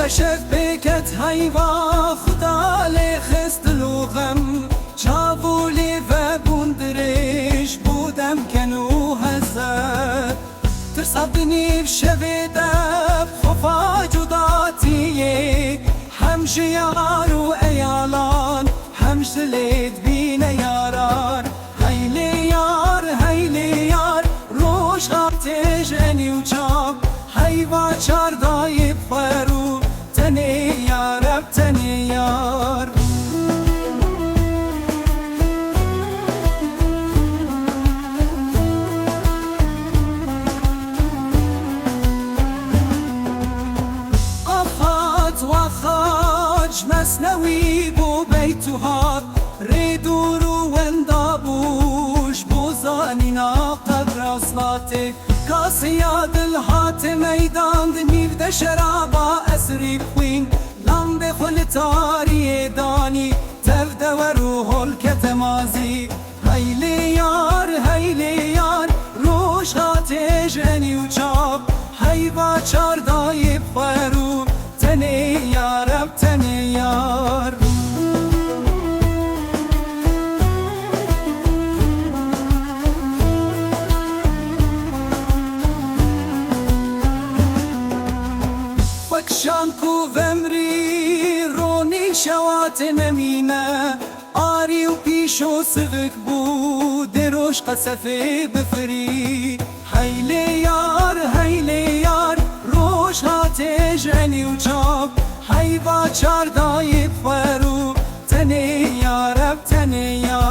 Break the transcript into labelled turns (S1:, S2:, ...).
S1: شف بکت هیوا خدا لخست لوغم چاولی و بوندرش بودم کنو هزار ترساب نیف شویدم خوفا جداتیه همش یار و ایالان همش لید بین یاران هیلی یار روش آتش انیو چاب هیوا چاردای فرو تنی یارب تنی یار آفات و خاج مسنوی بو بیتوها ریدور و اندابوش بوزانینا قبر اصلاتك كاسيا دلهات ميدان دميف شرابا اسري بوين لام بخل تاري داني تفدا وروح الكتمازي هيلي يار روش خاتج اني وشاب هيبا چار دايب فرو تني يارب تني يار شانكو ومري روني شوات نمينة آري وبيشو سفك بو دروش قصفي بفري هيلي يار روش هاتج عني وجاب هيبا چار دايب فرو تني يارب تني يار